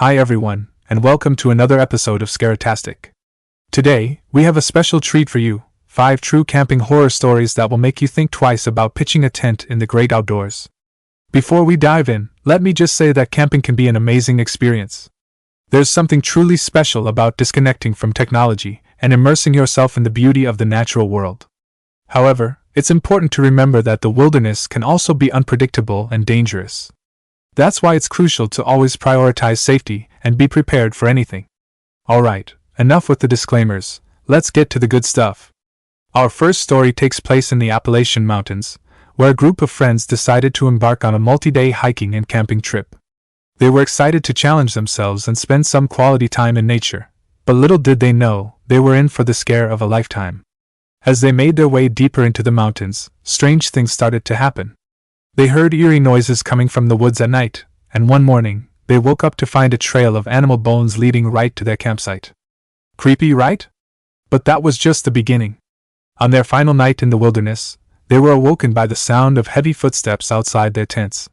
Hi everyone, and welcome to another episode of Scaratastic. Today, we have a special treat for you, 5 true camping horror stories that will make you think twice about pitching a tent in the great outdoors. Before we dive in, let me just say that camping can be an amazing experience. There's something truly special about disconnecting from technology and immersing yourself in the beauty of the natural world. However, it's important to remember that the wilderness can also be unpredictable and dangerous. That's why it's crucial to always prioritize safety and be prepared for anything. Alright, enough with the disclaimers, let's get to the good stuff. Our first story takes place in the Appalachian Mountains, where a group of friends decided to embark on a multi-day hiking and camping trip. They were excited to challenge themselves and spend some quality time in nature, but little did they know, they were in for the scare of a lifetime. As they made their way deeper into the mountains, strange things started to happen. They heard eerie noises coming from the woods at night, and one morning, they woke up to find a trail of animal bones leading right to their campsite. Creepy, right? But that was just the beginning. On their final night in the wilderness, they were awoken by the sound of heavy footsteps outside their tents.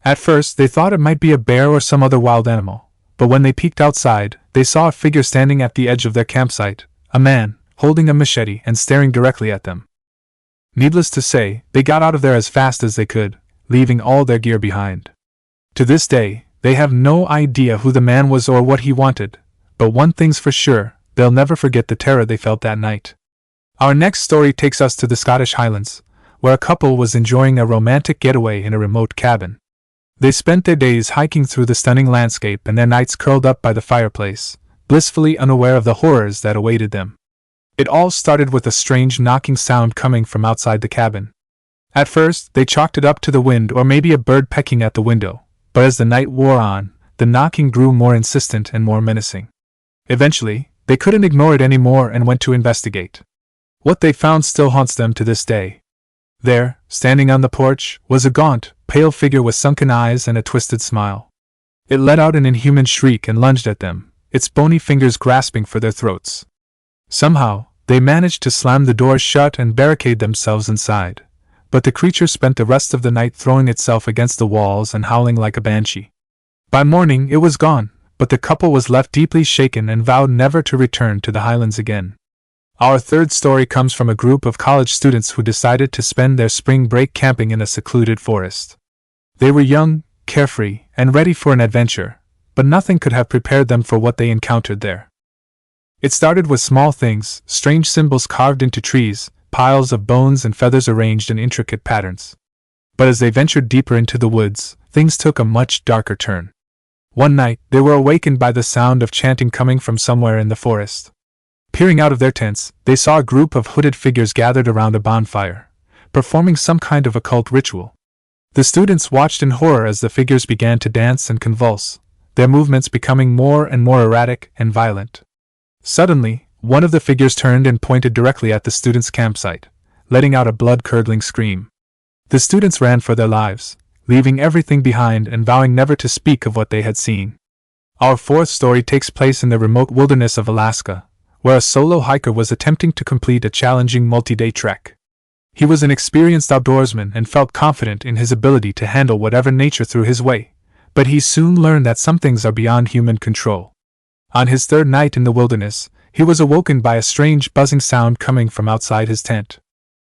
At first, they thought it might be a bear or some other wild animal, but when they peeked outside, they saw a figure standing at the edge of their campsite, a man, holding a machete and staring directly at them. Needless to say, they got out of there as fast as they could, leaving all their gear behind. To this day, they have no idea who the man was or what he wanted, but one thing's for sure, they'll never forget the terror they felt that night. Our next story takes us to the Scottish Highlands, where a couple was enjoying a romantic getaway in a remote cabin. They spent their days hiking through the stunning landscape and their nights curled up by the fireplace, blissfully unaware of the horrors that awaited them. It all started with a strange knocking sound coming from outside the cabin. At first, they chalked it up to the wind or maybe a bird pecking at the window, but as the night wore on, the knocking grew more insistent and more menacing. Eventually, they couldn't ignore it anymore and went to investigate. What they found still haunts them to this day. There, standing on the porch, was a gaunt, pale figure with sunken eyes and a twisted smile. It let out an inhuman shriek and lunged at them, its bony fingers grasping for their throats. Somehow, they managed to slam the door shut and barricade themselves inside, but the creature spent the rest of the night throwing itself against the walls and howling like a banshee. By morning it was gone, but the couple was left deeply shaken and vowed never to return to the highlands again. Our third story comes from a group of college students who decided to spend their spring break camping in a secluded forest. They were young, carefree, and ready for an adventure, but nothing could have prepared them for what they encountered there. It started with small things, strange symbols carved into trees, piles of bones and feathers arranged in intricate patterns. But as they ventured deeper into the woods, things took a much darker turn. One night, they were awakened by the sound of chanting coming from somewhere in the forest. Peering out of their tents, they saw a group of hooded figures gathered around a bonfire, performing some kind of occult ritual. The students watched in horror as the figures began to dance and convulse, their movements becoming more and more erratic and violent. Suddenly, one of the figures turned and pointed directly at the students' campsite, letting out a blood-curdling scream. The students ran for their lives, leaving everything behind and vowing never to speak of what they had seen. Our fourth story takes place in the remote wilderness of Alaska, where a solo hiker was attempting to complete a challenging multi-day trek. He was an experienced outdoorsman and felt confident in his ability to handle whatever nature threw his way, but he soon learned that some things are beyond human control. On his third night in the wilderness, he was awoken by a strange buzzing sound coming from outside his tent.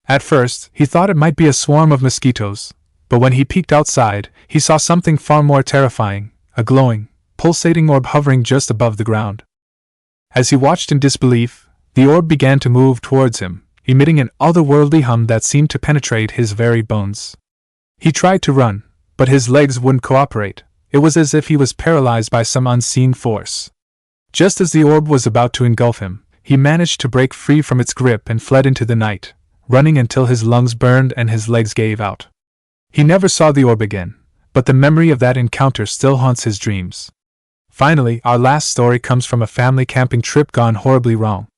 At first, he thought it might be a swarm of mosquitoes, but when he peeked outside, he saw something far more terrifying, a glowing, pulsating orb hovering just above the ground. As he watched in disbelief, the orb began to move towards him, emitting an otherworldly hum that seemed to penetrate his very bones. He tried to run, but his legs wouldn't cooperate. It was as if he was paralyzed by some unseen force. Just as the orb was about to engulf him, he managed to break free from its grip and fled into the night, running until his lungs burned and his legs gave out. He never saw the orb again, but the memory of that encounter still haunts his dreams. Finally, our last story comes from a family camping trip gone horribly wrong.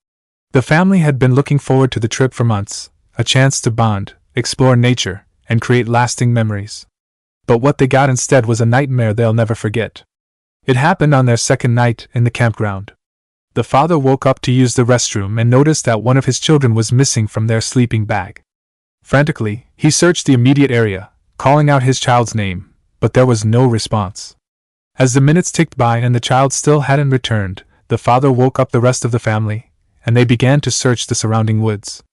The family had been looking forward to the trip for months, a chance to bond, explore nature, and create lasting memories. But what they got instead was a nightmare they'll never forget. It happened on their second night in the campground. The father woke up to use the restroom and noticed that one of his children was missing from their sleeping bag. Frantically, he searched the immediate area, calling out his child's name, but there was no response. As the minutes ticked by and the child still hadn't returned, the father woke up the rest of the family, and they began to search the surrounding woods.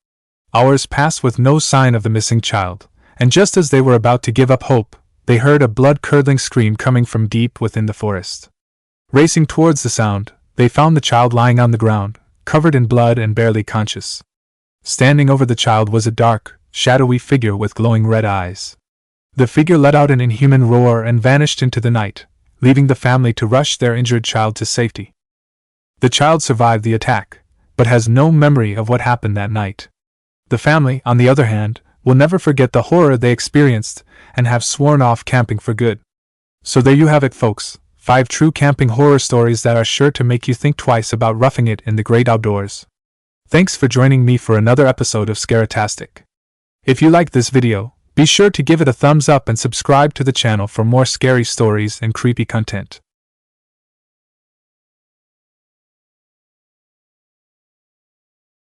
Hours passed with no sign of the missing child, and just as they were about to give up hope, they heard a blood-curdling scream coming from deep within the forest. Racing towards the sound, they found the child lying on the ground, covered in blood and barely conscious. Standing over the child was a dark, shadowy figure with glowing red eyes. The figure let out an inhuman roar and vanished into the night, leaving the family to rush their injured child to safety. The child survived the attack, but has no memory of what happened that night. The family, on the other hand, will never forget the horror they experienced and have sworn off camping for good. So there you have it, folks, 5 true camping horror stories that are sure to make you think twice about roughing it in the great outdoors. Thanks for joining me for another episode of Scaratastic. If you liked this video, be sure to give it a thumbs up and subscribe to the channel for more scary stories and creepy content.